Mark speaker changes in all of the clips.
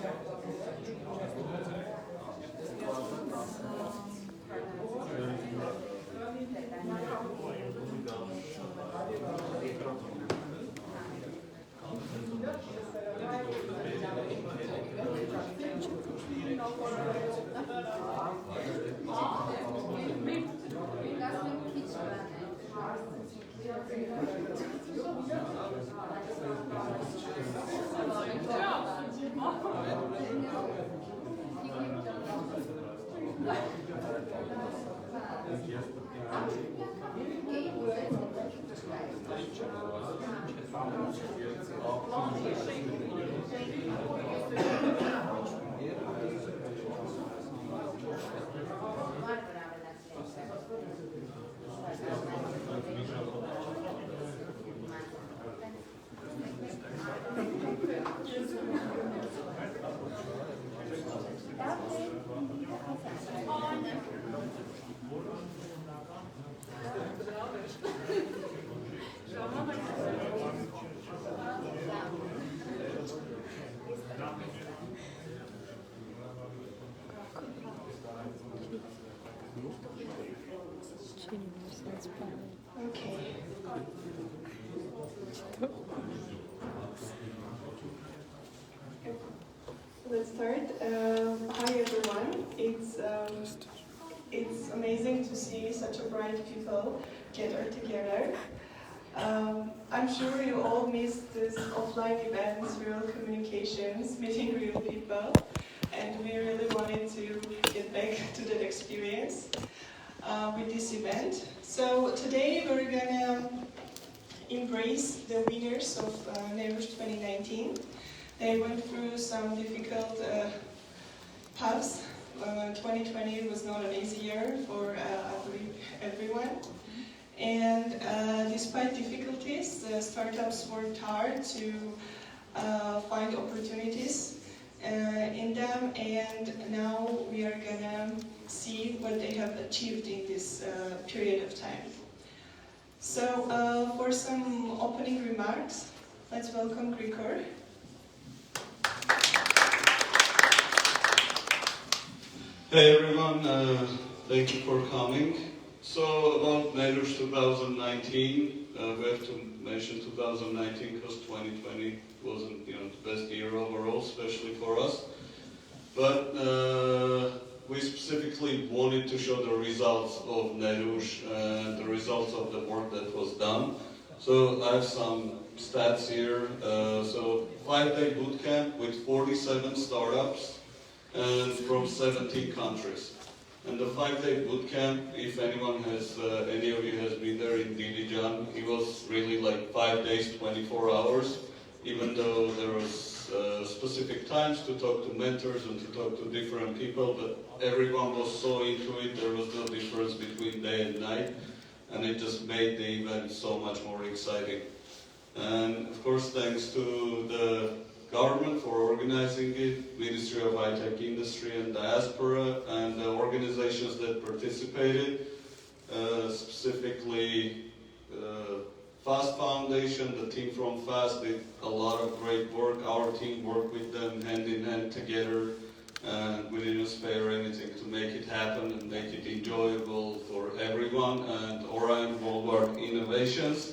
Speaker 1: Okay. Let's start. Hi everyone. It's amazing to see such a bright people gather together. I'm sure you all missed this offline events, real communications, meeting real people, and we really wanted to get back to that experience with this event. So today we're gonna embrace the winners of Neruzh 2019. They went through some difficult paths. 2020 was not an easy year for, I believe, everyone. And despite difficulties, the startups worked hard to find opportunities in them, and now we are gonna see what they have achieved in this period of time. So for some opening remarks, let's welcome Grigor.
Speaker 2: Hey everyone, thank you for coming. So about Neruzh 2019, we have to mention 2019 because 2020 wasn't the best year overall, especially for us. But we specifically wanted to show the results of Neruzh and the results of the work that was done. So I have some stats here. So 5-day bootcamp with 47 startups and from 17 countries. And the 5-day bootcamp, if anyone has, any of you has been there in Dilijan, it was really like 5 days, 24 hours, even though there was specific times to talk to mentors and to talk to different people, but everyone was so into it, there was no difference between day and night, and it just made the event so much more exciting. And of course, thanks to the government for organizing it, Ministry of High-Tech Industry and Diaspora, and the organizations that participated, specifically FAST Foundation, the team from FAST did a lot of great work. Our team worked with them hand in hand together, and we didn't spare anything to make it happen and make it enjoyable for everyone. And Orion Worldwide Innovations,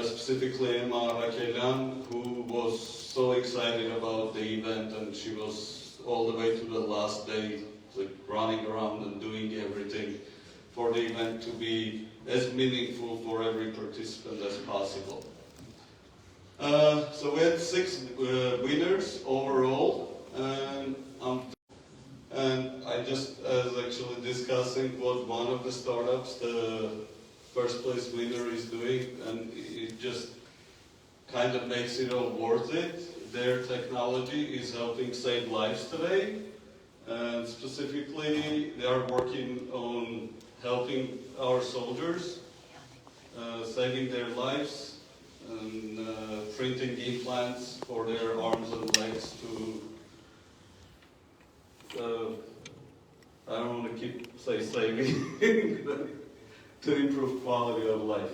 Speaker 2: specifically Emma Rakelian, who was so excited about the event, and she was all the way to the last day, like running around and doing everything for the event to be as meaningful for every participant as possible. So we had 6 winners overall, and I just was actually discussing what one of the startups, the first place winner, is doing, and it just kind of makes it all worth it. Their technology is helping save lives today, and specifically they are working on helping our soldiers, saving their lives, and printing implants for their arms and legs to, I don't want to say saving, to improve quality of life.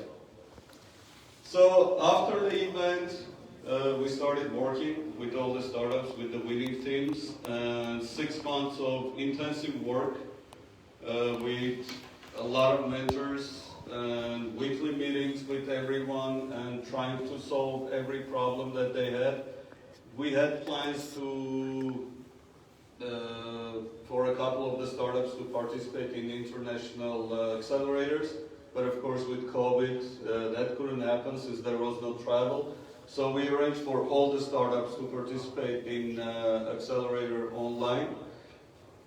Speaker 2: So after the event, we started working with all the startups, with the winning teams, and 6 months of intensive work with a lot of mentors and weekly meetings with everyone and trying to solve every problem that they had. We had plans to, for a couple of the startups to participate in international accelerators, but of course with COVID that couldn't happen since there was no travel. So we arranged for all the startups to participate in accelerator online.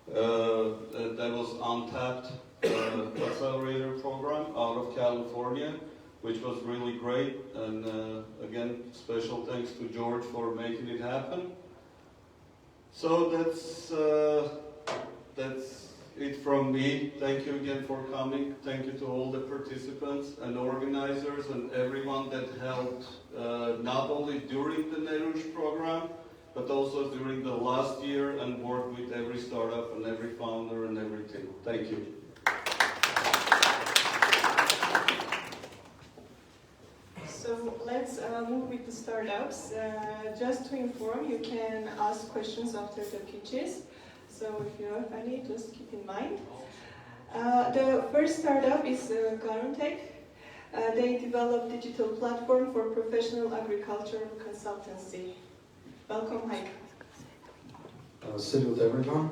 Speaker 2: That was Untapped accelerator program out of California, which was really great. And again, special thanks to George for making it happen. So that's it from me. Thank you again for coming. Thank you to all the participants and organizers and everyone that helped, not only during the Neruzh program, but also during the last year and worked with every startup and every founder and every team. Thank you.
Speaker 1: So let's move with the startups. Just to inform, you can ask questions after the pitches. So if you have any, just keep in mind. The first startup is Garuntech. They develop digital platform for professional agriculture consultancy. Welcome, Haik.
Speaker 3: Salute everyone.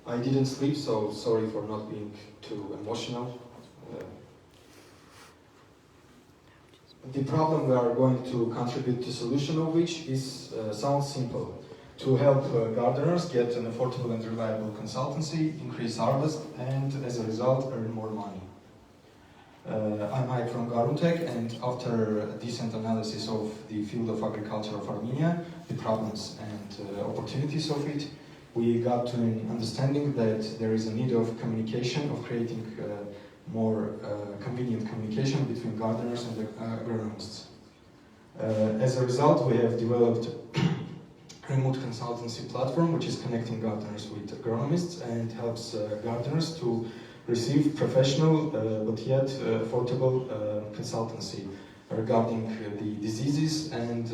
Speaker 3: I didn't sleep, so sorry for not being too emotional. The problem we are going to contribute to solution of which is sounds simple. To help gardeners get an affordable and reliable consultancy, increase harvest, and as a result earn more money. I'm Haik from Garuntech, and after a decent analysis of the field of agriculture of Armenia, the problems and opportunities of it, we got to an understanding that there is a need of communication, of creating more convenient communication between gardeners and agronomists. As a result, we have developed a remote consultancy platform which is connecting gardeners with agronomists and helps gardeners to receive professional but yet affordable consultancy regarding the diseases and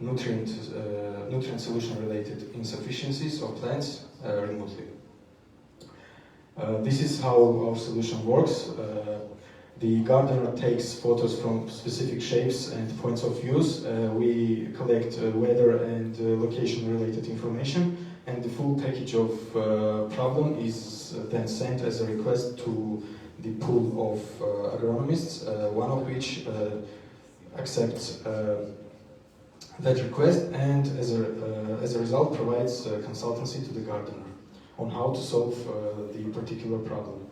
Speaker 3: nutrient solution related insufficiencies of plants remotely. This is how our solution works. The gardener takes photos from specific shapes and points of views. We collect weather and location related information, and the full package of problem is then sent as a request to the pool of agronomists, one of which accepts that request and as a result provides consultancy to the gardener on how to solve the particular problem.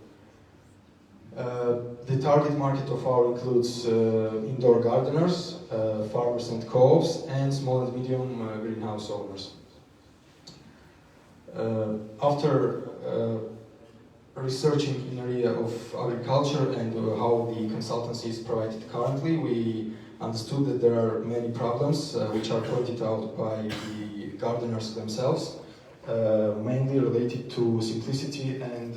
Speaker 3: The target market of our includes indoor gardeners, farmers and co-ops, and small and medium greenhouse owners. After researching in area of agriculture and how the consultancy is provided currently, we understood that there are many problems which are pointed out by the gardeners themselves, mainly related to simplicity and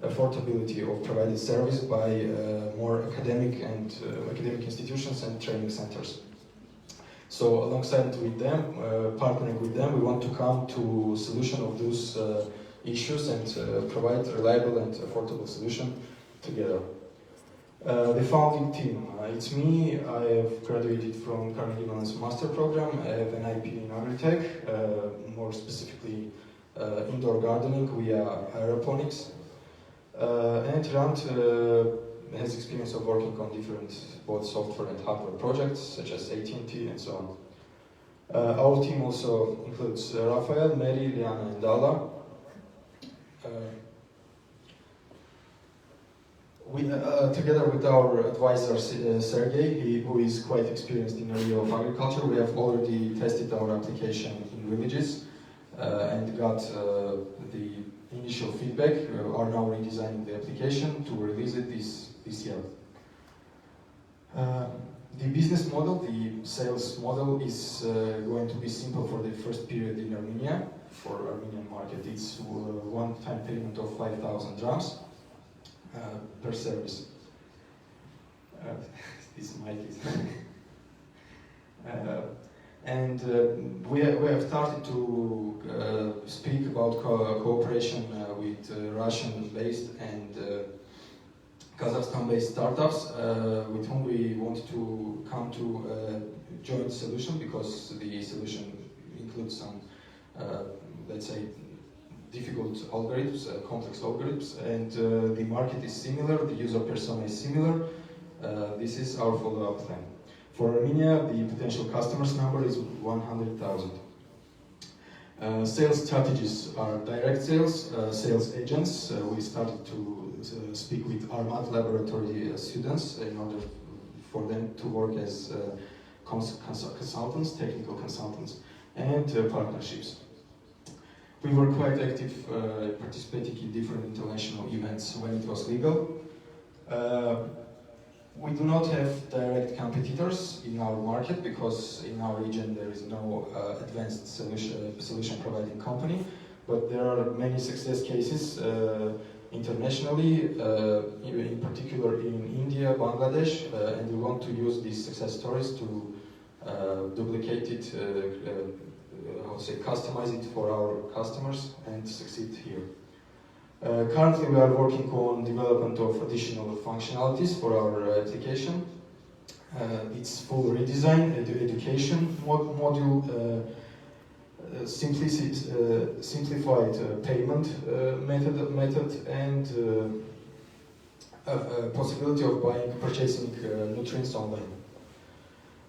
Speaker 3: affordability of provided service by more academic institutions and training centers. So alongside with them, partnering with them, we want to come to solution of those issues and provide a reliable and affordable solution together. The founding team, it's me. I have graduated from Carnegie Mellon's master program. I have an IP in agritech, more specifically indoor gardening via aeroponics. And Rand has experience of working on different both software and hardware projects such as AT&T and so on. Our team also includes Rafael, Mary, Liana and Ala. We, together with our advisor Sergey, who is quite experienced in the area of agriculture, we have already tested our application in villages and got the initial feedback. We are now redesigning the application to release it this year. The business model, the sales model, is going to be simple for the first period in Armenia. For Armenian market, it's one-time payment of 5,000 drams. their service. This mic is. We have started to speak about cooperation with Russian-based and Kazakhstan-based startups with whom we want to come to a joint solution, because the solution includes some, let's say, difficult algorithms, complex algorithms, and the market is similar, the user persona is similar. This is our follow-up plan. For Armenia, the potential customers number is 100,000. Sales strategies are direct sales, sales agents. We started to speak with Armat laboratory students in order for them to work as consultants, technical consultants, and partnerships. We were quite active participating in different international events when it was legal. We do not have direct competitors in our market, because in our region there is no advanced solution providing company, but there are many success cases internationally, in particular in India, Bangladesh, and we want to use these success stories to duplicate it, customize it for our customers and succeed here. Currently we are working on development of additional functionalities for our application. It's full redesign, education module, simplified payment method, and possibility of purchasing nutrients online.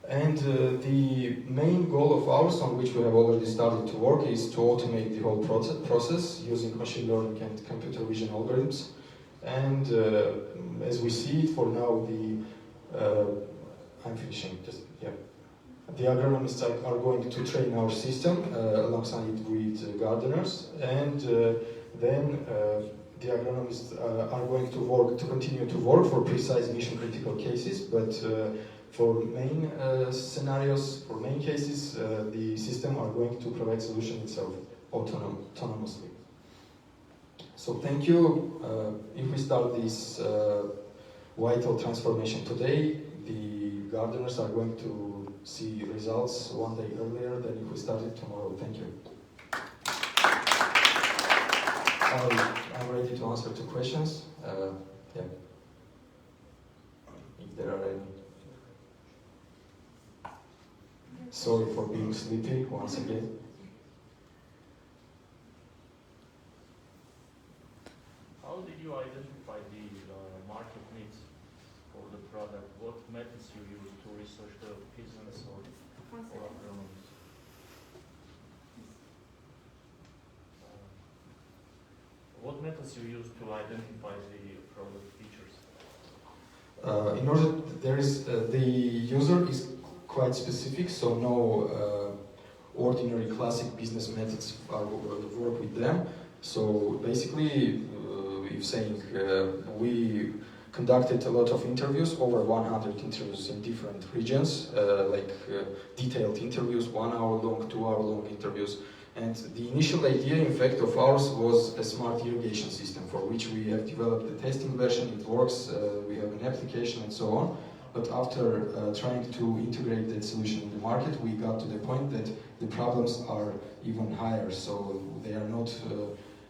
Speaker 3: And the main goal of ours, on which we have already started to work, is to automate the whole process using machine learning and computer vision algorithms. And as we see it for now, I'm finishing. The agronomists are going to train our system alongside with gardeners, and then the agronomists are going to continue to work for precise mission-critical cases, but for main scenarios, for main cases, the system are going to provide solution itself autonomously. So thank you. If we start this vital transformation today, the gardeners are going to see results one day earlier than if we started tomorrow. Thank you. I'm ready to answer to questions. Yeah. If there are any. Sorry for being sleepy once again.
Speaker 4: How did you identify the market needs for the product? What methods you use to research the business or agronomists? What methods you use to identify the product features?
Speaker 3: In order, the user is quite specific, so no ordinary classic business methods work with them. So basically, if saying we conducted a lot of interviews, over 100 interviews in different regions, detailed interviews, 1 hour long, 2 hour long interviews. And the initial idea, in fact, of ours was a smart irrigation system, for which we have developed the testing version. It works, we have an application and so on. But after trying to integrate that solution in the market, we got to the point that the problems are even higher. So they are not,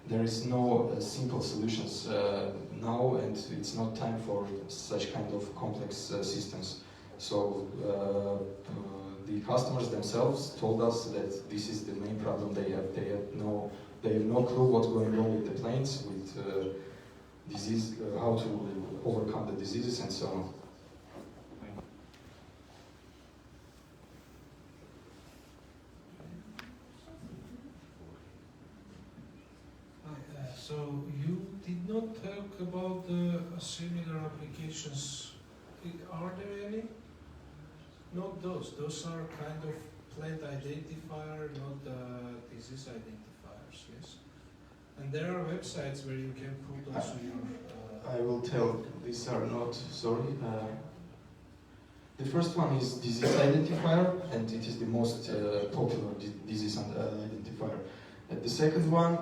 Speaker 3: there is no simple solutions now, and it's not time for such kind of complex systems. So the customers themselves told us that this is the main problem they have. They have no clue what's going on with the plants, with disease, how to overcome the diseases and so on.
Speaker 5: So you did not talk about similar applications. Are there any? Not those. Those are kind of plant identifier, not disease identifiers. Yes. And there are websites where you can put also your.
Speaker 3: I will tell. These are not. Sorry. The first one is disease identifier, and it is the most popular disease identifier. The second one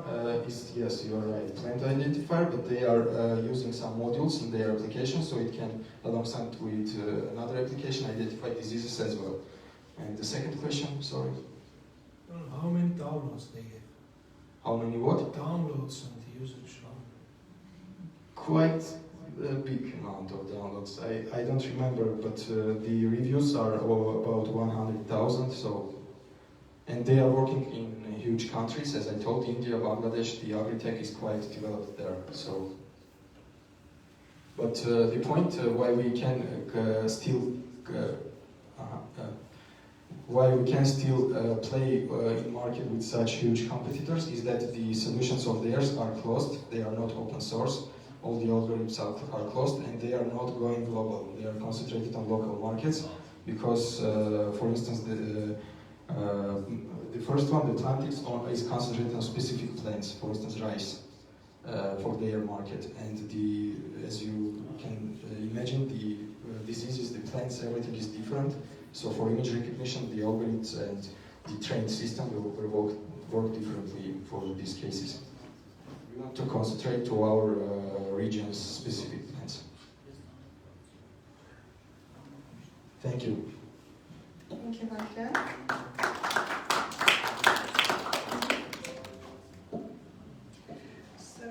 Speaker 3: is, yes, you are right, plant identifier, but they are using some modules in their application, so it can, alongside with another application, identify diseases as well. And the second question, sorry?
Speaker 5: How many downloads they have?
Speaker 3: How many what?
Speaker 5: Downloads and usage.
Speaker 3: Quite a big amount of downloads. I don't remember, but the reviews are about 100,000, so. And they are working in huge countries, as I told, India, Bangladesh, the agri-tech is quite developed there, so. But the point why we can still play in market with such huge competitors is that the solutions of theirs are closed, they are not open source, all the algorithms are closed, and they are not going global, they are concentrated on local markets, because, for instance, the first one, the Atlantic, is concentrated on specific plants, for instance, rice, for their market. And as you can imagine, the diseases, the plants, everything is different. So for image recognition, the algorithms and the trained system will work differently for these cases. We want to concentrate to our region's specific plants. Thank you.
Speaker 1: Thank you, Michael. So,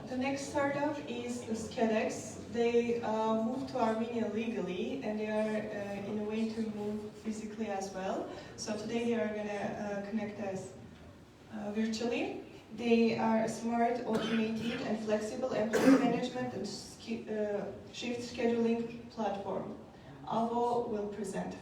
Speaker 1: the next startup is Skedex. They moved to Armenia legally, and they are in a way to move physically as well. So today they are going to connect us virtually. They are a smart, automated, and flexible employee management and shift scheduling platform. Avo will present.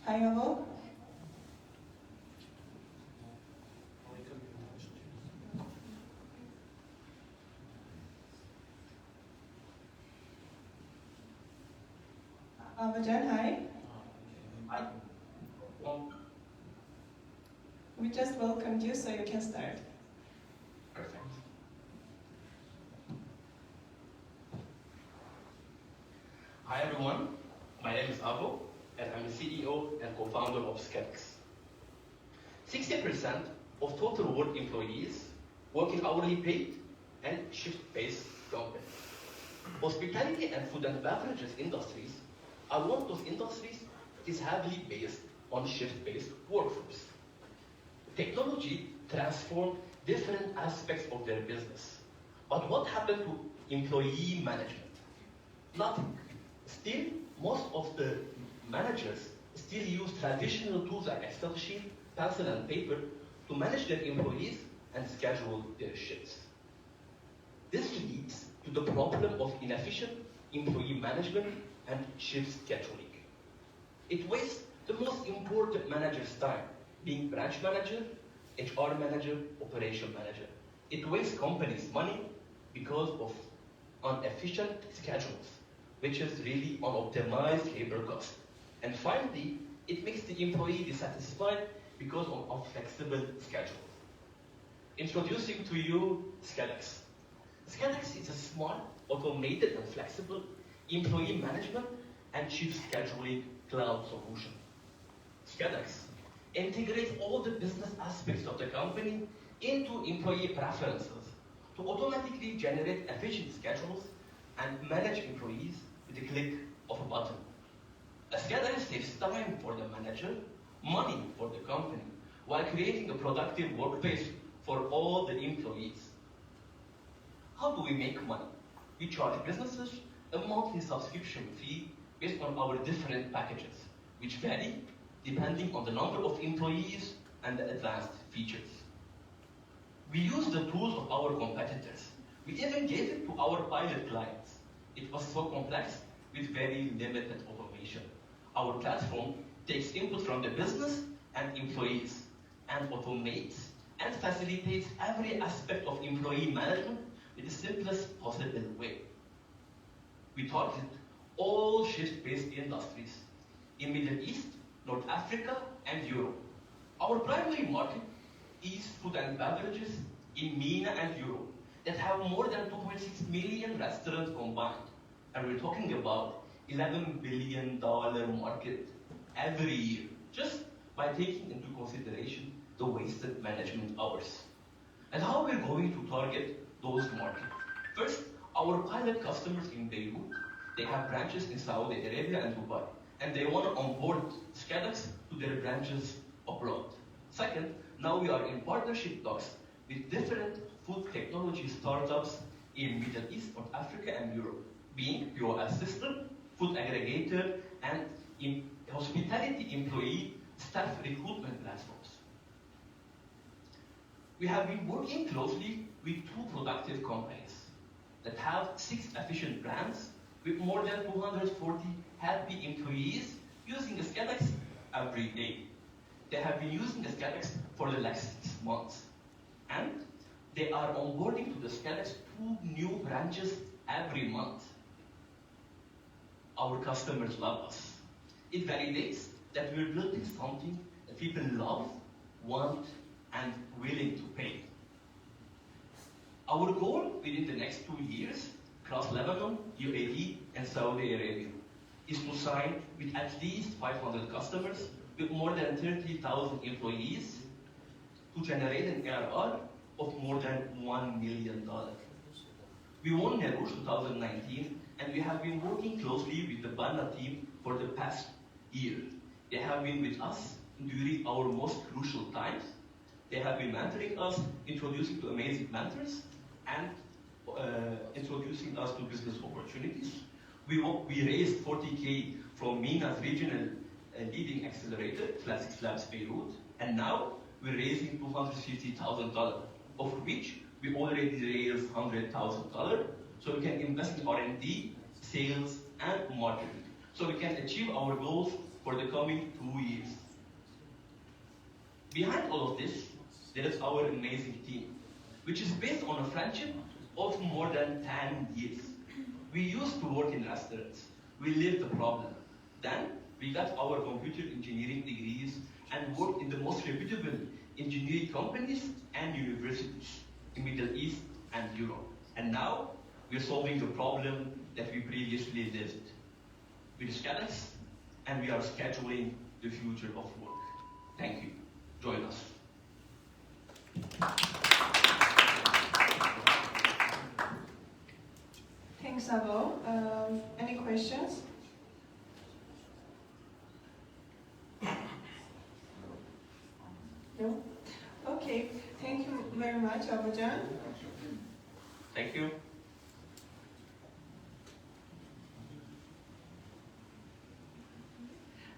Speaker 1: Hi, Avo. Avajan, hi.
Speaker 6: Hi.
Speaker 1: We just welcomed you, so you can start.
Speaker 6: Perfect. Hi everyone, my name is Avo, and I'm the CEO and co-founder of Skedex. 60% of total work employees work in hourly paid and shift-based companies. Hospitality and food and beverages industries are one of those industries that is heavily based on shift-based workforce. Technology transformed different aspects of their business. But what happened to employee management? Nothing. Still, most of the managers still use traditional tools like Excel sheet, pencil and paper to manage their employees and schedule their shifts. This leads to the problem of inefficient employee management and shift scheduling. It wastes the most important manager's time, being branch manager, HR manager, operation manager. It wastes companies' money because of inefficient schedules, which is really unoptimized labor cost. And finally, it makes the employee dissatisfied because of inflexible schedules. Introducing to you Skedex. Skedex is a smart, automated and flexible employee management and shift scheduling cloud solution. Skedex integrates all the business aspects of the company into employee preferences to automatically generate efficient schedules and manage employees with a click of a button. Skedex saves time for the manager, money for the company, while creating a productive workplace for all the employees. How do we make money? We charge businesses a monthly subscription fee based on our different packages, which vary depending on the number of employees and the advanced features. We use the tools of our competitors. We even gave it to our pilot clients. It was so complex with very limited automation. Our platform takes input from the business and employees and automates and facilitates every aspect of employee management in the simplest possible way. We target all shift-based industries in Middle East, North Africa, and Europe. Our primary market is food and beverages in MENA and Europe, that have more than 2.6 million restaurants combined. And we're talking about $11 billion market every year, just by taking into consideration the wasted management hours. And how we're going to target those markets? First, our pilot customers in Beirut, they have branches in Saudi Arabia and Dubai, and they want to onboard Skedex to their branches abroad. Second, now we are in partnership talks with different food technology startups in Middle East, North Africa, and Europe, being POS system, food aggregator, and in hospitality employee staff recruitment platforms. We have been working closely with 2 productive companies that have 6 efficient brands with more than 240 happy employees using Skedex every day. They have been using Skedex for the last 6 months. And they are onboarding to the Skedex 2 new branches every month. Our customers love us. It validates that we're building something that people love, want, and willing to pay. Our goal within the next 2 years, across Lebanon, UAE, and Saudi Arabia, is to sign with at least 500 customers with more than 30,000 employees to generate an ARR of more than $1 million. We won Neruzh 2019, and we have been working closely with the Banna team for the past year. They have been with us during our most crucial times. They have been mentoring us, introducing to amazing mentors, and introducing us to business opportunities. We raised 40K from MENA's regional leading accelerator, Classics Labs Beirut, and now we're raising $250,000, of which we already raised $100,000, so we can invest in R&D, sales, and marketing, so we can achieve our goals for the coming 2 years. Behind all of this, there is our amazing team, which is based on a friendship of more than 10 years. We used to work in restaurants. We lived the problem. Then we got our computer engineering degrees and worked in the most reputable engineering companies and universities in Middle East and Europe. And now we're solving the problem that we previously lived with Skedex, and we are scheduling the future of work. Thank you. Join us.
Speaker 1: Thanks, Abo. Any questions? No? Okay. Thank you very much, Abujan.
Speaker 6: Thank you.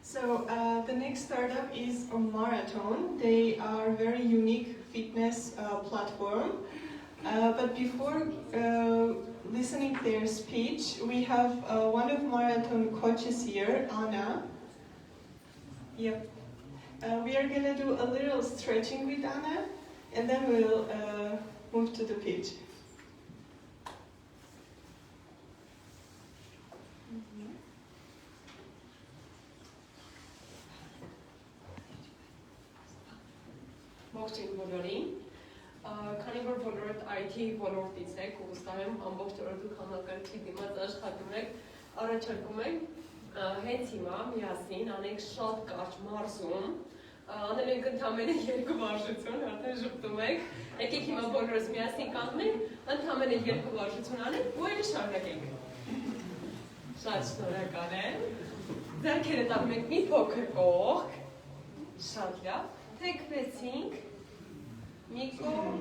Speaker 1: So the next startup is a Marathon. They are a very unique fitness platform. But before listening to their speech, we have one of Marathon coaches here, Anna. Yep. We are gonna do a little stretching with Anna, and then we'll move to the pitch.
Speaker 7: Ողջույն բոլորին, քանի որ բոլորդ IT ոլորտից եք ու վստահ եմ ամբողջ օրը դուք համակարգի դիմաց աշխատում եք, առաջարկում ենք հենց հիմա միասին անենք շատ կարճ մարզում, անել ենք ընդամենը 2 վարժություն, արդեն ժպտում եք, եկեք հիմա բոլորս միասին կանգնենք, ընդամենը 2 վարժություն անենք ու էլի շարունակենք։ Շատ շնորհակալ եմ, ձեռքերը տանում ենք մի փոքր կողք, շատ լավ, թեքվեցինք, մի կողմ,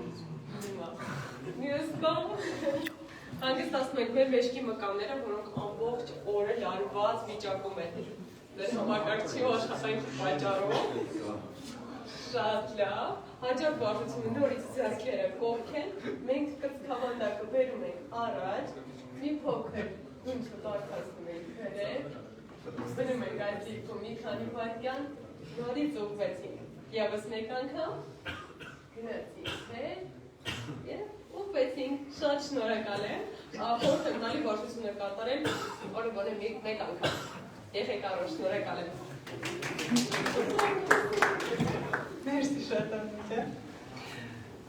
Speaker 7: մյուս կողմ, հանգստացնում ենք մեր մեջքի մկանները, որոնք ամբողջ օրը լարված վիճակում են մեր համակարգչի ու աշխատանքի պատճառով, շատ լավ, հաջորդ վարժությունը նորից ձեռքերը կողք են, մենք կրծքավանդակը բերում ենք առաջ, մի փոքր դունչը բարձրացնում ենք հրեր, բնում ենք այդ դիրքում մի քանի վայրկյան, նորից ուղղվեցինք, ևս մեկ անգամ, գնացինք հեր, և ուղղվեցինք, շատ շնորհակալ եմ, խորհուրդ եմ տալի վարժությունը կատարել, օրը գոնե մեկ անգամ, եղեք առողջ, շնորհակալ եմ։
Speaker 1: Merci, շատ ամուտը։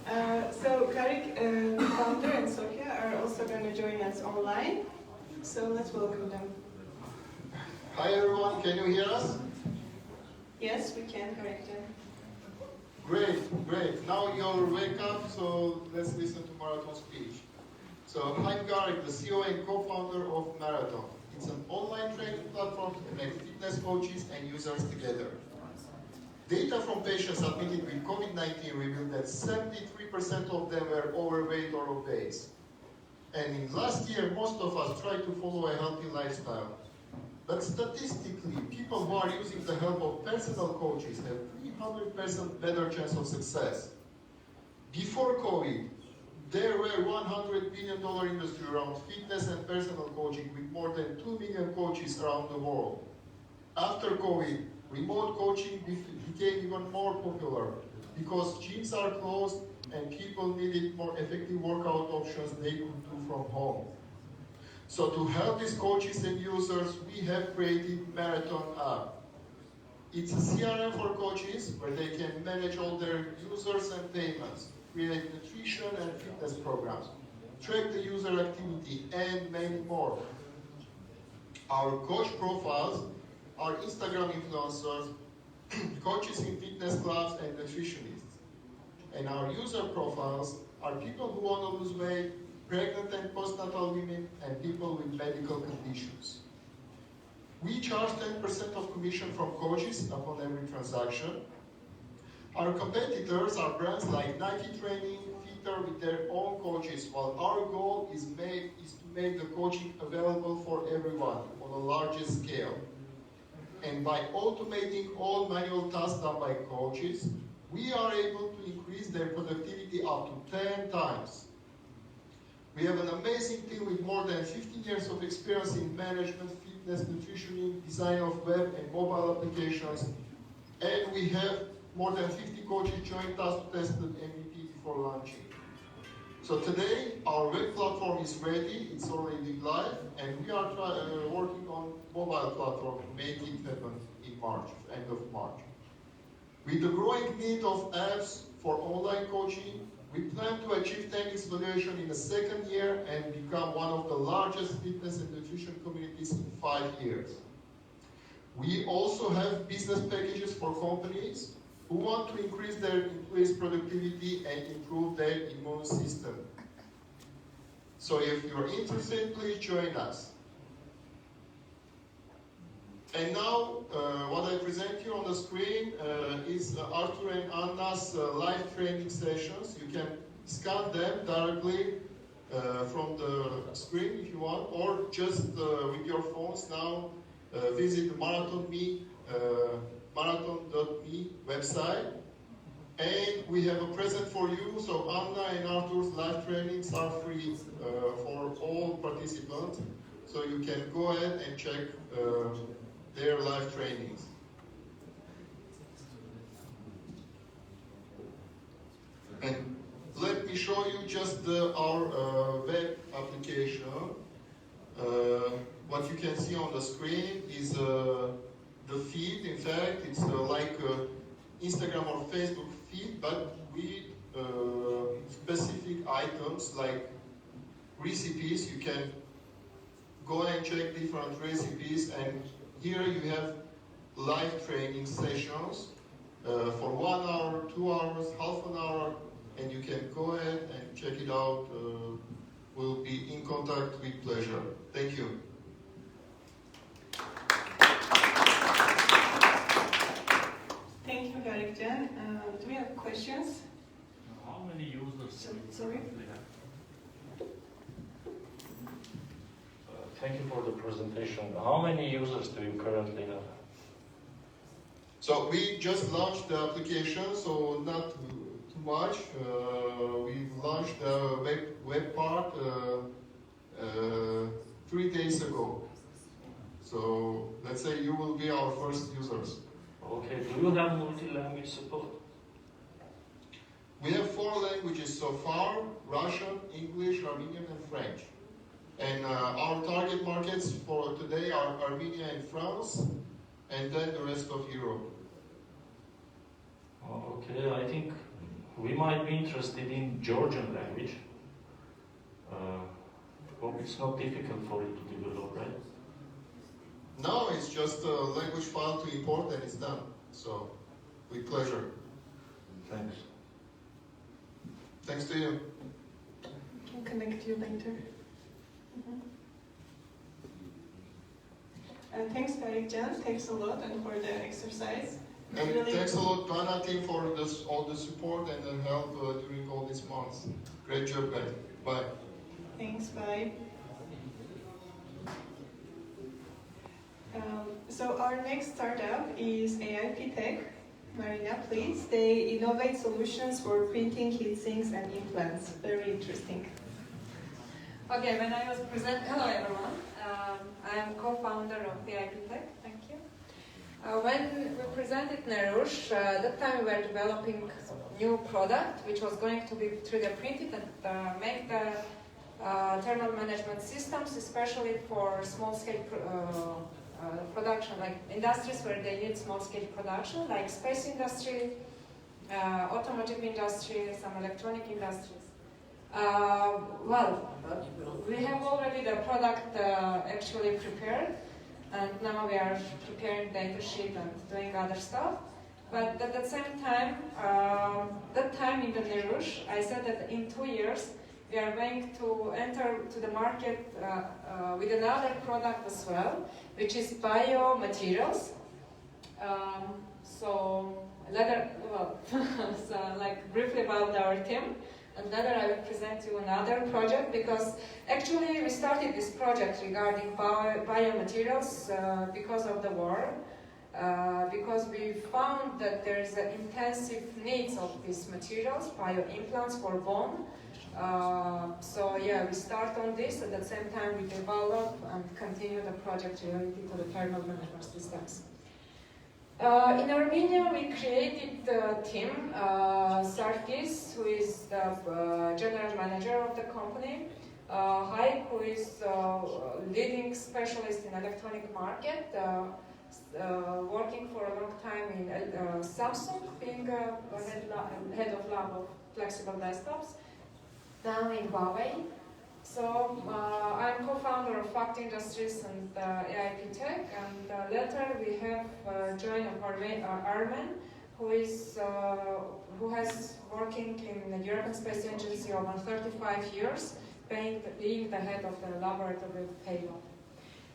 Speaker 1: So Karik, the founder, and Sofia are also going to join us online. So let's welcome them.
Speaker 8: Hi everyone, can you hear us?
Speaker 1: Yes, we can, Karik.
Speaker 8: Great. Now you're wake up, so let's listen to Marathon speech. So I'm Karik, the CEO and co-founder of Marathon. It's an online training platform to connect fitness coaches and users together. Data from patients admitted with COVID-19 revealed that 73% of them were overweight or obese. And in last year, most of us tried to follow a healthy lifestyle. But statistically, people who are using the help of personal coaches have 300% better chance of success. Before COVID, there were $100 billion industry around fitness and personal coaching with more than 2 million coaches around the world. After COVID, remote coaching became even more popular because gyms are closed and people needed more effective workout options they could do from home. So to help these coaches and users, we have created Marathon app. It's a CRM for coaches where they can manage all their users and payments, create nutrition and fitness programs, track the user activity, and many more. Our coach profiles are Instagram influencers, coaches in fitness clubs, and nutritionists. And our user profiles are people who want to lose weight, pregnant and postnatal women, and people with medical conditions. We charge 10% of commission from coaches upon every transaction. Our competitors are brands like Nike Training, Fitter with their own coaches, while our goal is to make the coaching available for everyone on a larger scale. And by automating all manual tasks done by coaches, we are able to increase their productivity up to 10 times. We have an amazing team with more than 15 years of experience in management, fitness, nutritioning, design of web and mobile applications, and we have more than 50 coaches joined us to test the MVP before launching. So today, our web platform is ready, it's already live, and we are working on mobile platform to make it happen in March, end of March. With the growing need of apps for online coaching, we plan to achieve 10x valuation in the second year and become one of the largest fitness and nutrition communities in 5 years. We also have business packages for companies who want to increase their employees' productivity and improve their immune system. So if you're interested, please join us. And now, what I present you on the screen is Arthur and Anna's live training sessions. You can scan them directly from the screen if you want, or just with your phones now, visit the Marathon.me website. And we have a present for you. So Anna and Arthur's live trainings are free for all participants. So you can go ahead and check their live trainings. And let me show you just our web application. What you can see on the screen is the feed. In fact, it's like Instagram or Facebook feed, but with specific items like recipes. You can go and check different recipes, and here you have live training sessions for 1 hour, 2 hours, half an hour, and you can go ahead and check it out. We'll be in contact with pleasure. Thank you.
Speaker 1: Thank you, Garikcan. Do we have questions?
Speaker 4: How many users?
Speaker 1: Sorry?
Speaker 4: Thank you for the presentation. How many users do you currently have?
Speaker 8: So we just launched the application, so not too much. We launched the web part 3 days ago. So let's say you will be our first users.
Speaker 4: Okay, do you have multi-language support?
Speaker 8: We have 4 languages so far: Russian, English, Armenian, and French. And our target markets for today are Armenia and France, and then the rest of Europe.
Speaker 4: Okay, I think we might be interested in Georgian language. Hope it's not difficult for it to develop, right?
Speaker 8: No, it's just a language file to import and it's done. So, with pleasure.
Speaker 4: Thanks.
Speaker 8: Thanks to you.
Speaker 1: I can connect you later. And thanks, Karikjan. Thanks a lot and for the exercise.
Speaker 8: And
Speaker 1: Really-
Speaker 8: thanks a lot, Ghana team, for all the support and the help during all these months. Great job, guys. Bye.
Speaker 1: Thanks, bye. So our next startup is AIP Tech. Marina, please. They innovate solutions for printing heat sinks and implants. Very interesting.
Speaker 9: Okay, when I was hello everyone. I am co-founder of AIP Tech. Thank you. When we presented Neruzh, that time we were developing a new product which was going to be 3D printed and make the thermal management systems, especially for small-scale production, like industries where they need small-scale production, like space industry, automotive industry, some electronic industries. We have already the product actually prepared, and now we are preparing data sheet and doing other stuff. But at the same time, that time in the Neruzh, I said that in 2 years we are going to enter to the market with another product as well, which is biomaterials. So like briefly about our team, and later I will present you another project, because actually we started this project regarding biomaterials because of the war, because we found that there is an intensive needs of these materials, bioimplants for bone. So yeah, we start on this, at the same time we develop and continue the project related to the thermal management systems. In Armenia, we created the team, Sarkis, who is the general manager of the company, Haik, who is leading specialist in electronic market, working for a long time in Samsung, being head of lab of flexible desktops, now in Huawei. So I'm co-founder of Fact Industries and AIP Tech, and later we have joined Armenian, who has working in the European Space Agency over 35 years, being the head of the laboratory payload.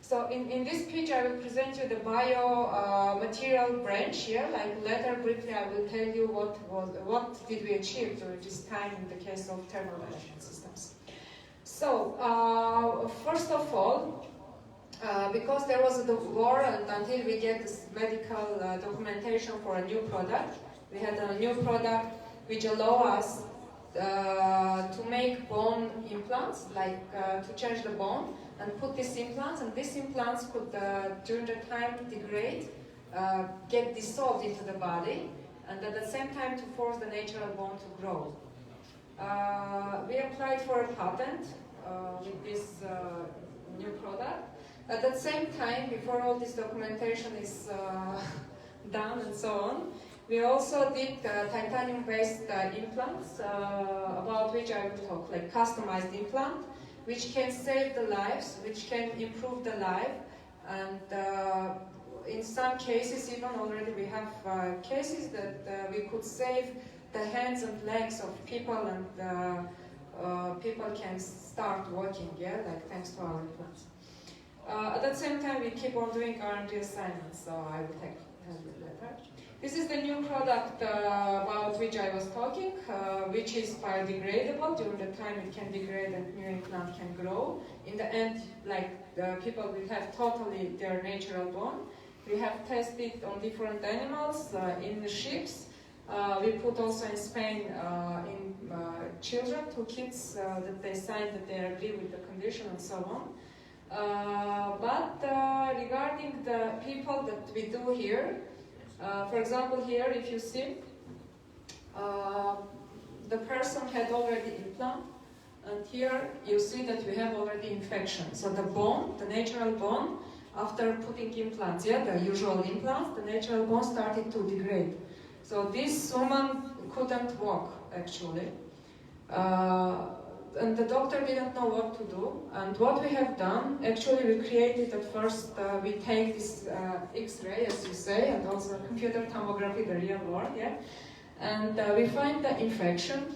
Speaker 9: So in this pitch I will present you the biomaterial branch here. Like later briefly I will tell you what did we achieve during this time in the case of thermal management systems. So first of all, because there was the war and until we get this medical documentation for a new product, we had a new product which allow us to make bone implants, like to change the bone and put these implants, and these implants could during the time degrade, get dissolved into the body, and at the same time to force the natural bone to grow. We applied for a patent with this new product. At the same time, before all this documentation is done and so on, we also did titanium-based implants, about which I will talk, like customized implant, which can save the lives, which can improve the life, and in some cases even already we have cases that we could save the hands and legs of people, and people can start working, yeah, like thanks to our implants. At the same time, we keep on doing R&D assignments, so I will take it later. This is the new product about which I was talking, which is biodegradable. During the time it can degrade and new implant can grow. In the end, like the people will have totally their natural bone. We have tested on different animals, in the ships. We put also in Spain in children, 2 kids that they signed that they agree with the condition and so on. But regarding the people that we do here, for example here if you see, the person had already implant, and here you see that we have already infection. So the bone, the natural bone, after putting implants, yeah, the usual implants, the natural bone started to degrade. So this woman couldn't walk actually. And the doctor didn't know what to do. And what we have done, actually we created at first, we take this X-ray, as you say, and also computer tomography, the real world, yeah? And we find the infection.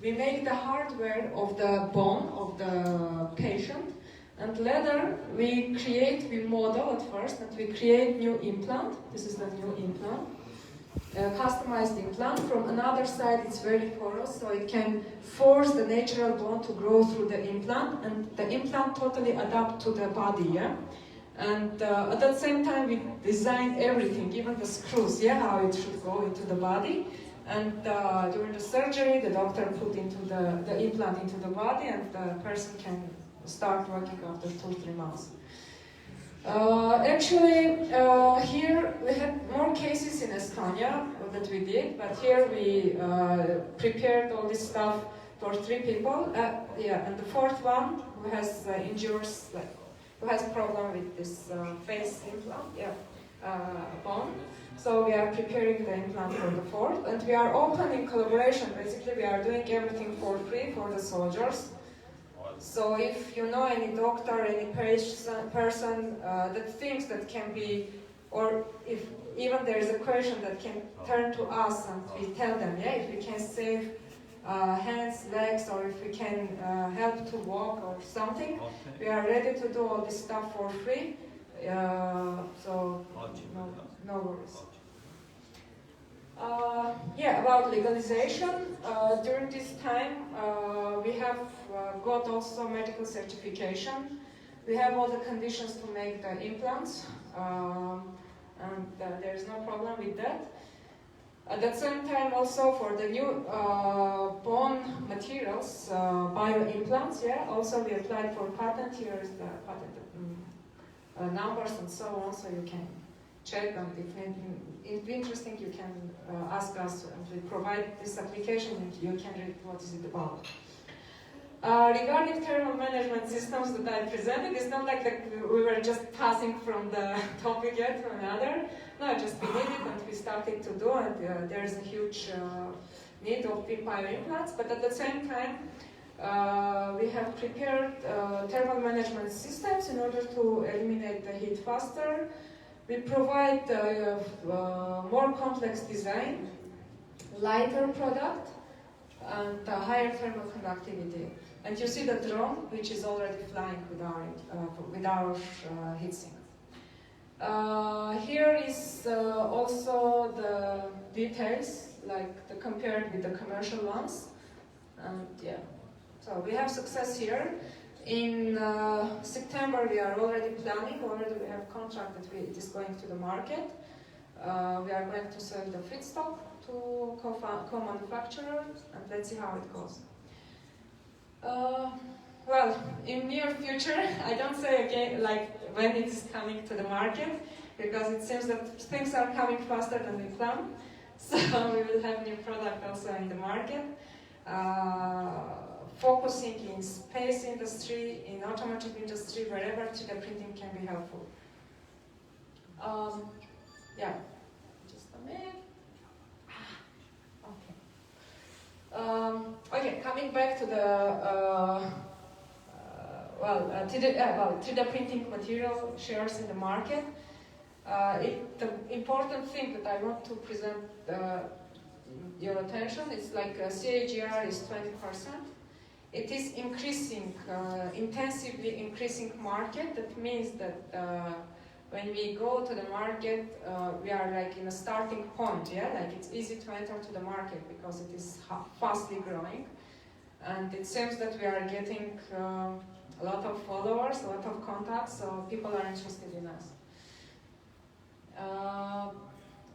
Speaker 9: We make the hardware of the bone of the patient, and later we model at first, and we create new implant. This is the new implant. Customized implant. From another side, it's very porous, so it can force the natural bone to grow through the implant, and the implant totally adapt to the body, yeah? And at the same time, we design everything, even the screws, yeah, how it should go into the body. And during the surgery, the doctor put into the implant into the body, and the person can start working after 2-3 months. Actually, here we had more cases in Estonia that we did, but here we prepared all this stuff for 3 people. Yeah, and the 4th one who has injuries, who has problem with this face implant, bone. So we are preparing the implant for the 4th, and we are open in collaboration. Basically, we are doing everything for free for the soldiers. So if you know any doctor, any person that thinks that can be, or if even there is a question that can turn to us and we tell them, yeah, if we can save hands, legs, or if we can help to walk or something, we are ready to do all this stuff for free. So no worries. Yeah, about legalization, during this time we have got also medical certification. We have all the conditions to make the implants, and there is no problem with that. At the same time also for the new bone materials, bio-implants, yeah, also we applied for patent. Here is the patent numbers and so on, so you can check, and if interesting, you can ask us, and we provide this application, and you can read what is it about. Regarding thermal management systems that I presented, it's not like we were just passing from the topic yet to another. No, just we did it and we started to do, and there is a huge need of bio-implants, but at the same time, we have prepared thermal management systems in order to eliminate the heat faster. We provide more complex design, lighter product, and higher thermal conductivity. And you see the drone, which is already flying with our heatsink. Here is also the details, like compared with the commercial ones. And yeah, so we have success here. In September, we are already planning. Already we have contract that it is going to the market. We are going to sell the feedstock to co-manufacturers, and let's see how it goes. Well, in near future, I don't say again like when it is coming to the market, because it seems that things are coming faster than we plan. So we will have new product also in the market, focusing in space industry, in automotive industry, wherever 3D printing can be helpful. Yeah, just a minute. Okay, coming back to the 3D printing material shares in the market. The important thing that I want to present your attention is like CAGR is 20%. It is increasing, intensively increasing market. That means that when we go to the market, we are like in a starting point, yeah? Like it's easy to enter to the market because it is fastly growing. And it seems that we are getting a lot of followers, a lot of contacts, so people are interested in us.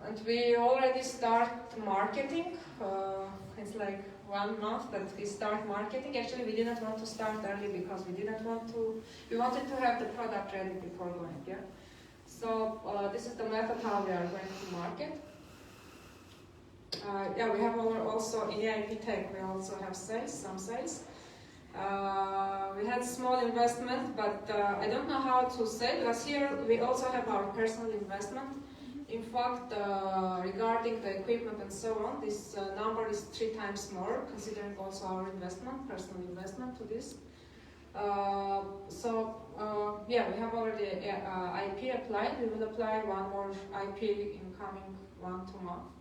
Speaker 9: And we already start marketing. It's like 1 month that we start marketing. Actually, we didn't want to start early because we wanted to have the product ready before going, yeah? So this is the method how we are going to market. Yeah, we have also in EIP Tech, we also have some sales. We had small investment, but I don't know how to say, because here we also have our personal investment. In fact, regarding the equipment and so on, this number is 3 times more, considering also our investment, personal investment to this. Yeah, we have already IP applied. We will apply one more IP in coming 1-2 months.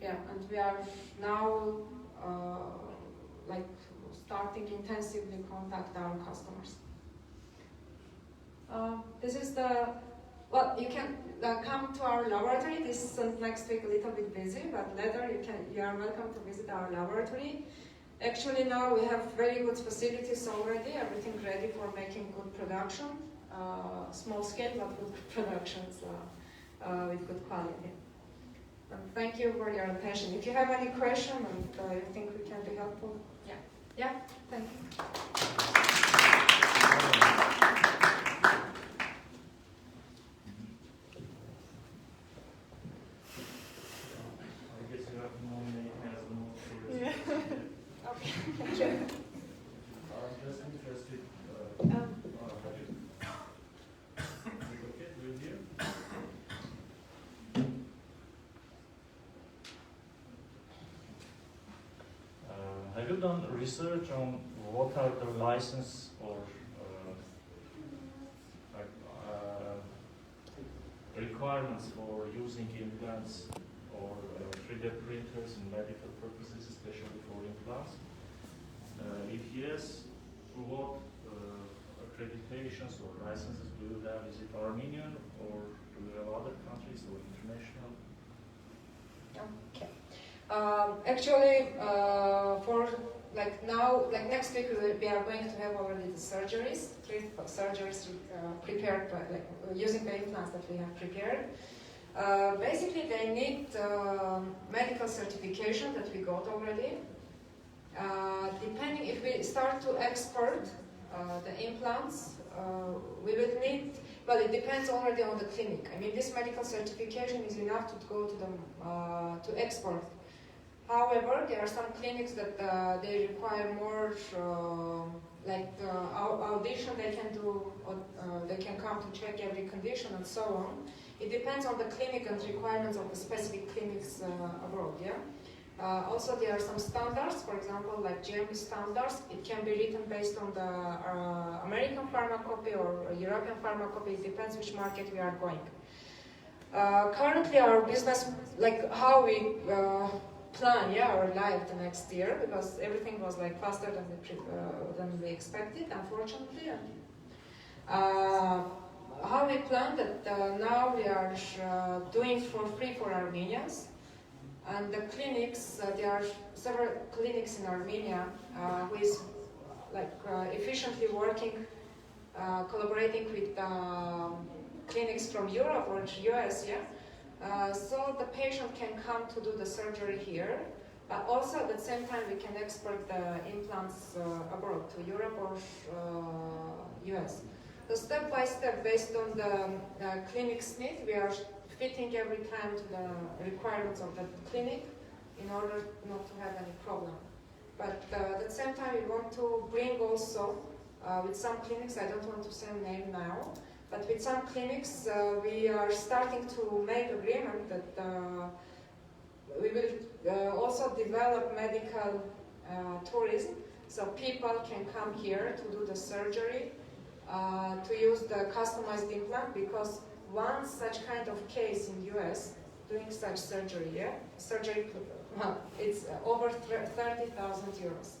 Speaker 9: And we are now starting intensively contact our customers. This is the, well, you can come to our laboratory. This next week a little bit busy, but later you are welcome to visit our laboratory. Actually now we have very good facilities already, everything ready for making good production, small scale but good productions with good quality. And thank you for your attention. If you have any question and you think we can be helpful, yeah, thank you.
Speaker 4: I guess you have more name as the most curious.
Speaker 9: Okay, thank you.
Speaker 4: I'm just interested. Okay, do you hear? Have you done research on what are the license or requirements for using implants or 3D printers in medical purposes, especially for implants? If yes, what accreditations or licenses do you have? Is it Armenian or do you have other countries or international?
Speaker 9: Okay. Actually, for next week we are going to have already the surgeries, 3 surgeries prepared by, using the implants that we have prepared. Basically, they need medical certification that we got already. Depending if we start to export the implants, we will need. Well, it depends already on the clinic. I mean, this medical certification is enough to go to the to export. However, there are some clinics that they require more, audition. They can do, they can come to check every condition and so on. It depends on the clinic and requirements of the specific clinics abroad. Yeah. Also, there are some standards. For example, like GMP standards. It can be written based on the American pharmacopy or European pharmacopy. It depends which market we are going. Currently, our business, how we plan, our life the next year, because everything was faster than we expected, unfortunately. How we plan that now we are doing for free for Armenians, and the clinics. There are several clinics in Armenia who is efficiently working, collaborating with clinics from Europe or US. So the patient can come to do the surgery here, but also at the same time we can export the implants abroad to Europe or US. So step by step, based on the clinic's need, we are fitting every time to the requirements of the clinic in order not to have any problem. But at the same time, we want to bring also with some clinics, I don't want to say name now, but with some clinics, we are starting to make agreement that we will also develop medical tourism, so people can come here to do the surgery, to use the customized implant, because one such kind of case in US doing such surgery, it's over 30,000 euros.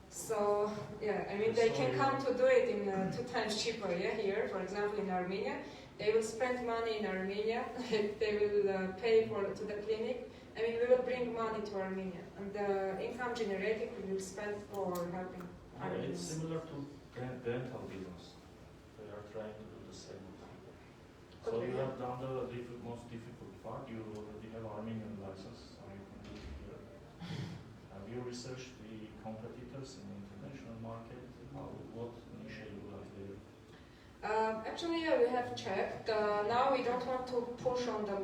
Speaker 9: So, I mean, they can come to do it in 2 times cheaper, here, for example, in Armenia. They will spend money in Armenia, they will pay to the clinic. I mean, we will bring money to Armenia, and the income generated we will spend for helping Armenians.
Speaker 4: It's similar to dental business. They are trying to do the same. So you have done the most difficult part. You already have Armenian license, so you can do it here. Have you researched the competitors in the international market? What niche you have there?
Speaker 9: Actually, we have checked. Now we don't want to push on the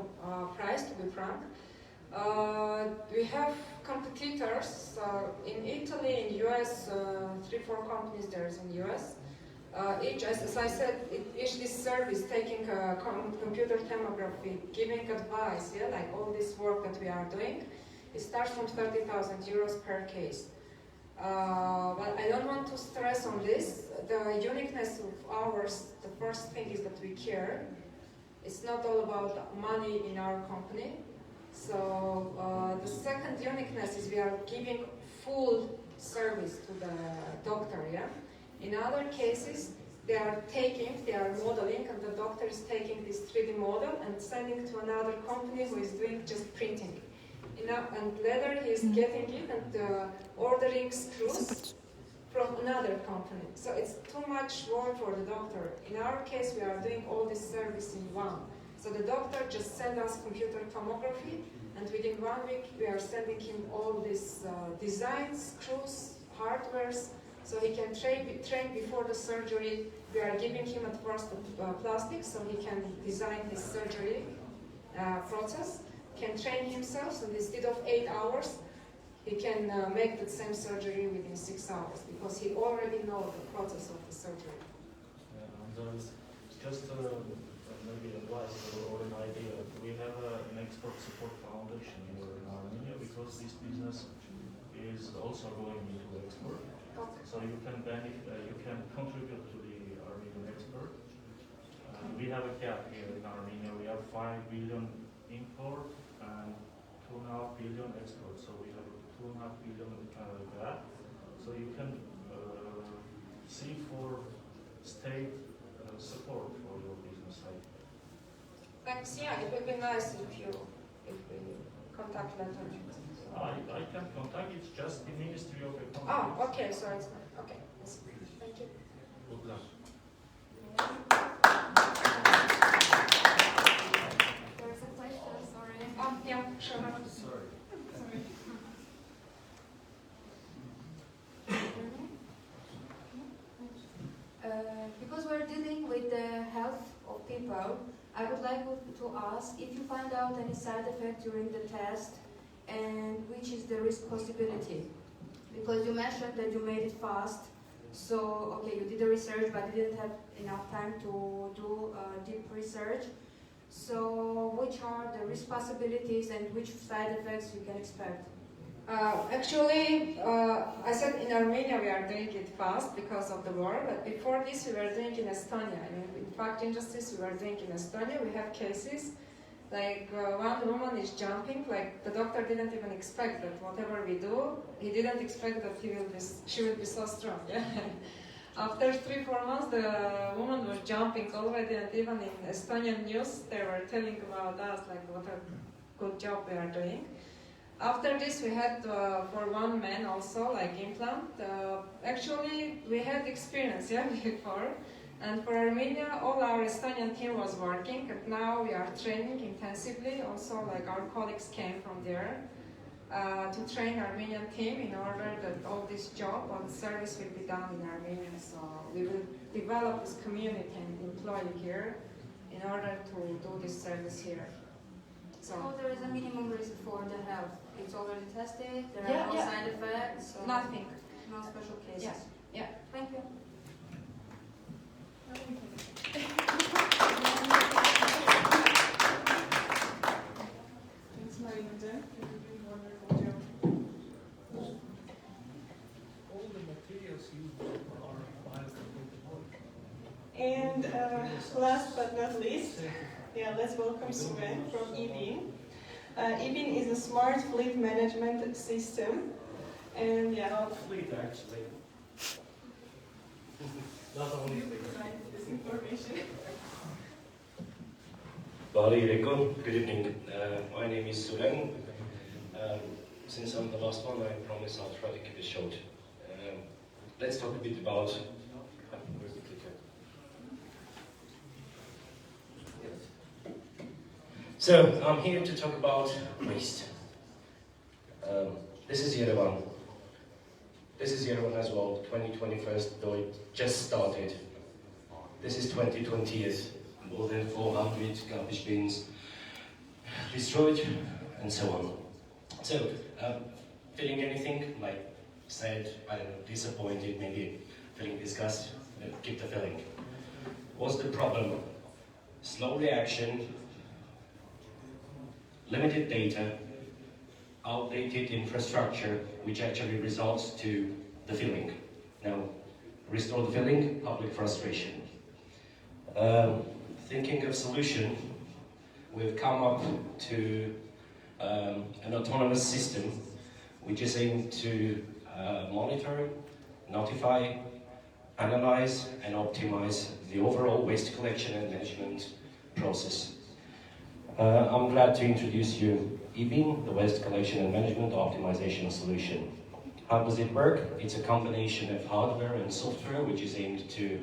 Speaker 9: price, to be frank. We have competitors in Italy, in US, 3-4 companies there is in US. Each, as I said, each this service taking computer tomography, giving advice, yeah, like all this work that we are doing, it starts from 30,000 euros per case. But I don't want to stress on this. The uniqueness of ours, the first thing is that we care. It's not all about money in our company. So the second uniqueness is we are giving full service to the doctor, yeah? In other cases, they are modeling, and the doctor is taking this 3D model and sending to another company who is doing just printing. And later he is getting it and ordering screws from another company. So it's too much work for the doctor. In our case, we are doing all this service in one. So the doctor just sends us computer tomography, and within 1 week we are sending him all these designs, screws, hardwares, so he can train before the surgery. We are giving him at first the plastic, so he can design his surgery process, can train himself, so instead of 8 hours, he can make the same surgery within 6 hours, because he already knows the process of the surgery.
Speaker 4: Just maybe advice or an idea. We have an expert support foundation here in Armenia, because this business is also going into export.
Speaker 9: Okay.
Speaker 4: So you can you can contribute to the Armenian export. We have a cap here in Armenia. We have 5 billion import and 2.5 billion export. So we have a 2.5 billion gap. So you can see for state support for your business side.
Speaker 9: Thanks. Yeah, it would be nice if we contact letter.
Speaker 4: I can contact. It's just the Ministry of Economy.
Speaker 9: Oh, okay. So it's okay. Thank you.
Speaker 4: Good luck.
Speaker 10: There's a question, sorry.
Speaker 9: Oh, yeah, sure.
Speaker 4: Sorry.
Speaker 10: Because we're dealing with the health of people, I would like to ask if you find out any side effect during the test and which is the risk possibility. Because you mentioned that you made it fast, so okay, you did the research but you didn't have enough time to do deep research. So which are the risk possibilities and which side effects you can expect?
Speaker 9: Actually, I said in Armenia we are doing it fast because of the war, but before this we were doing in Estonia. I mean, in fact, injustice we were doing in Estonia. We have cases like one woman is jumping, like the doctor didn't even expect that whatever we do, he didn't expect that she will be so strong. Yeah? After 3-4 months, the woman was jumping already, and even in Estonian news they were telling about us, like what a good job we are doing. After this, we had for one man also, like implant. Actually, we had experience, yeah, before. And for Armenia, all our Estonian team was working, and now we are training intensively. Also, like our colleagues came from there to train Armenian team in order that all this job, all the service will be done in Armenia. So we will develop this community and employ here in order to do this service here.
Speaker 10: So there is a minimum risk for the health. It's already tested, there
Speaker 9: Yeah,
Speaker 10: are no
Speaker 9: yeah.
Speaker 10: side effects, so
Speaker 9: Nothing.
Speaker 10: no special cases.
Speaker 9: Yeah, yeah.
Speaker 10: Thank you.
Speaker 1: Thanks, Marinda. You did a wonderful job.
Speaker 5: All the materials used are biodegradable.
Speaker 1: And last but not least, let's welcome Suven from EBIN. EBIN is a smart fleet management system, and
Speaker 4: Not fleet, actually. Not only fleet.
Speaker 1: this information.
Speaker 11: Bali Reko, good evening. My name is Suren. Since I'm the last one, I promise I'll try to keep it short. Let's talk a bit about. Where's the clicker? Yes. So I'm here to talk about waste. This is Yerevan. This is Yerevan as well. 2021, though it just started. This is 2020th. More than 400 garbage bins destroyed, and so on. So, feeling anything like sad, I don't know, disappointed, maybe feeling disgust, keep the filling. What's the problem? Slow reaction, limited data, outdated infrastructure, which actually results to the filling. Now, restore the filling, public frustration. Thinking of solution, we've come up to an autonomous system which is aimed to monitor, notify, analyze and optimize the overall waste collection and management process. I'm glad to introduce you EBIM, the Waste Collection and Management Optimization Solution. How does it work? It's a combination of hardware and software which is aimed to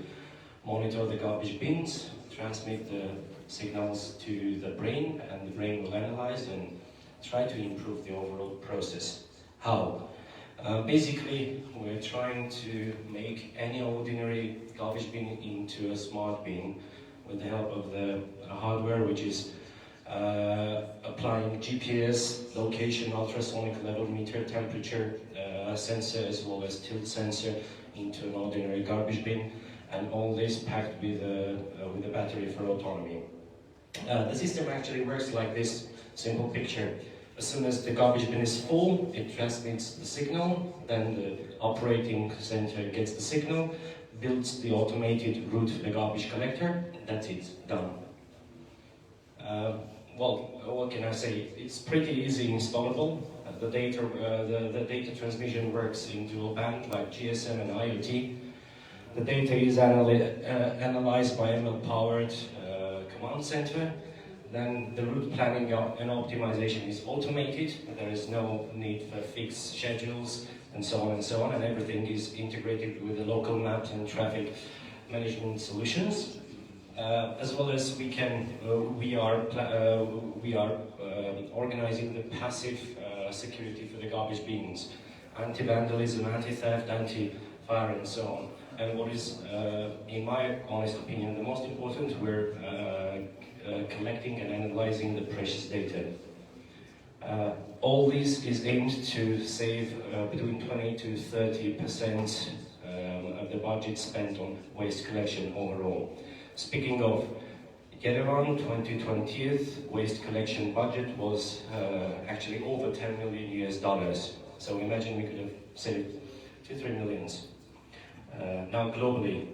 Speaker 11: monitor the garbage bins, transmit the signals to the brain, and the brain will analyze and try to improve the overall process. How? Basically, we're trying to make any ordinary garbage bin into a smart bin with the help of the hardware, which is applying GPS, location, ultrasonic level meter, temperature sensor, as well as tilt sensor into an ordinary garbage bin, and all this packed with a battery for autonomy. The system actually works like this simple picture. As soon as the garbage bin is full, it transmits the signal, then the operating center gets the signal, builds the automated route to the garbage collector. That's it, done. Well, what can I say? It's pretty easy installable. The data transmission works in dual band like GSM and IoT. The data is analyzed by ML-powered command center. Then the route planning and optimization is automated. There is no need for fixed schedules and so on, and everything is integrated with the local maps and traffic management solutions. As well as we are organizing the passive security for the garbage bins, anti-vandalism, anti-theft, anti-fire, and so on. And what is, in my honest opinion, the most important, we're collecting and analyzing the precious data. All this is aimed to save between 20 to 30% of the budget spent on waste collection overall. Speaking of Yerevan, 2020 waste collection budget was actually over $10 million US. So imagine we could have saved 2-3 millions. Now globally,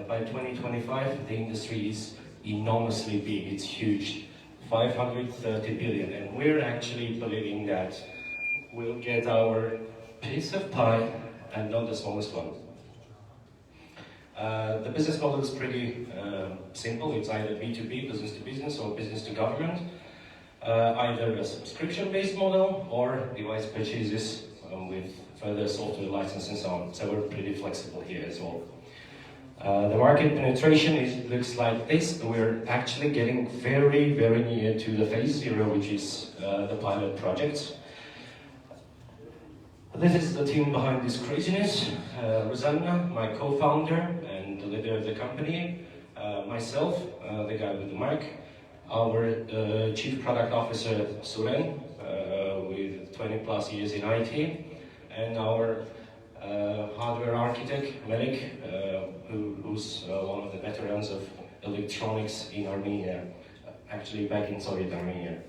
Speaker 11: by 2025, the industry is enormously big, it's huge, 530 billion, and we're actually believing that we'll get our piece of pie and not the smallest one. The business model is pretty simple. It's either B2B, business to business, or business to government, either a subscription-based model or device purchases with further software license and so on. So we're pretty flexible here as well. The market penetration looks like this. We're actually getting very, very near to the phase 0, which is the pilot projects. This is the team behind this craziness. Rosanna, my co-founder and the leader of the company, myself, the guy with the mic, our chief product officer, Suren, with 20 plus years in IT, and our hardware architect, Melik, who's one of the veterans of electronics in Armenia, actually back in Soviet Armenia.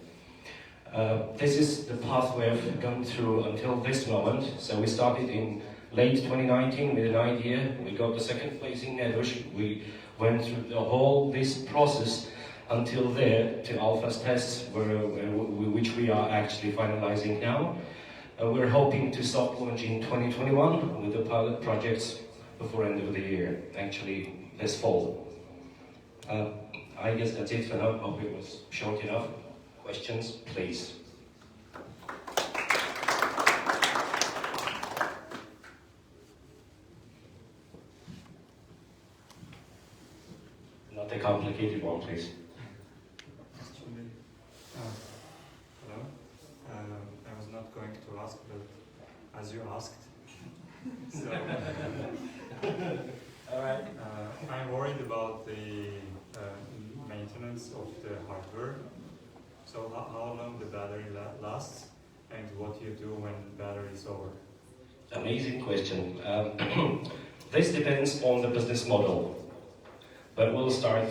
Speaker 11: This is the pathway I've gone through until this moment. So we started in late 2019 with an idea. We got the second place in Neruzh. We went through the whole this process until there to alpha tests, which we are actually finalizing now. We're hoping to soft launch in 2021 with the pilot projects before end of the year, actually this fall. I guess that's it for now. Hope it was short enough. Questions, please. Not a complicated one, please.
Speaker 12: Hello. I was not going to ask, but as you asked, so
Speaker 11: all right.
Speaker 12: I'm worried about the maintenance of the hardware. So how long the battery lasts, and what you do when the battery is over?
Speaker 11: Amazing question. This depends on the business model. But we'll start.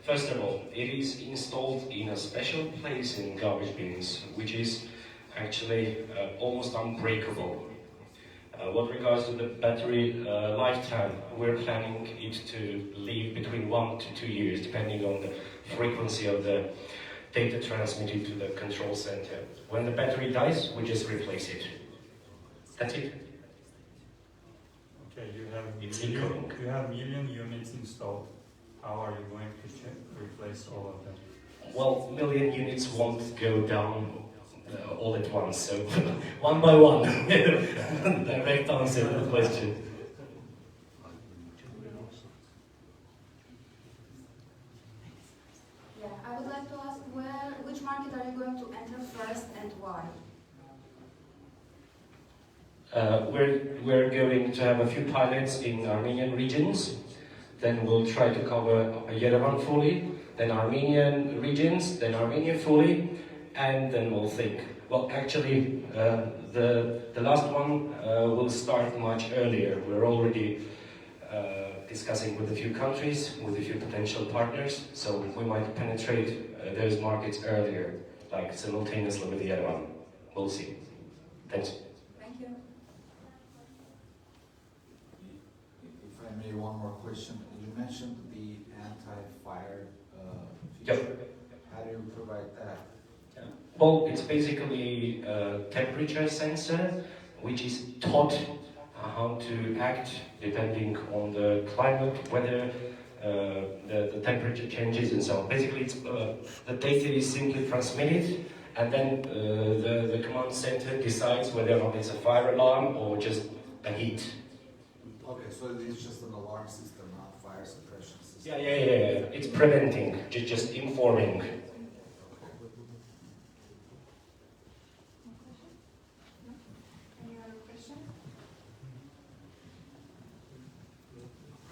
Speaker 11: First of all, it is installed in a special place in garbage bins, which is actually almost unbreakable. What regards to the battery lifetime, we're planning it to live between 1 to 2 years, depending on the frequency of the data transmitted to the control center. When the battery dies, we just replace it. That's it.
Speaker 12: Okay, you have million units installed. How are you going to replace all of them?
Speaker 11: Well, million units won't go down all at once, so one by one. Direct answer to the question.
Speaker 10: Yeah, I would like to ask which market are you going to enter first and why?
Speaker 11: We're going to have a few pilots in Armenian regions. Then we'll try to cover Yerevan fully, then Armenian regions, then Armenia fully, and then we'll think. Well, actually, the last one will start much earlier. We're already discussing with a few countries, with a few potential partners, so we might penetrate those markets earlier, like simultaneously with Yerevan. We'll see. Thanks.
Speaker 10: Thank you.
Speaker 13: If I may, one more question. You mentioned the anti-fire
Speaker 11: Yep.
Speaker 13: feature. How do you provide that?
Speaker 11: Well, it's basically a temperature sensor which is taught how to act depending on the climate, weather, the temperature changes and so on. Basically, it's, the data is simply transmitted, and then the command center decides whether or not it's a fire alarm or just a heat.
Speaker 13: Okay, so it's just an alarm system, not fire suppression system.
Speaker 11: Yeah. It's preventing, just informing.
Speaker 10: Any other question?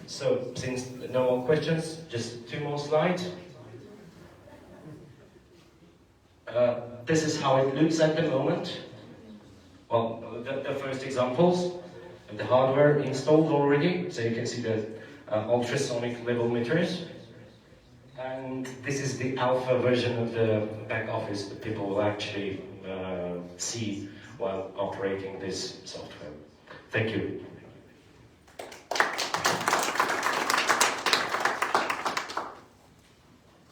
Speaker 11: So, since no more questions, just 2 more slides. This is how it looks at the moment. Well, the first examples, the hardware installed already, so you can see the ultrasonic level meters. And this is the alpha version of the back office that people will actually see while operating this software. Thank you.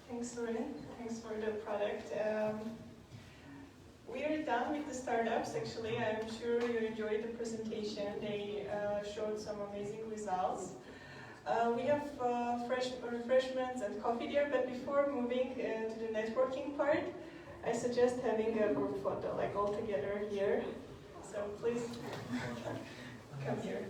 Speaker 1: Thanks, Lauren. Thanks for the product. We are done with the startups, actually. I'm sure you enjoyed the presentation. They showed some amazing results. We have refreshments and coffee there, but before moving to the networking part, I suggest having a group photo, like all together here. So please come here.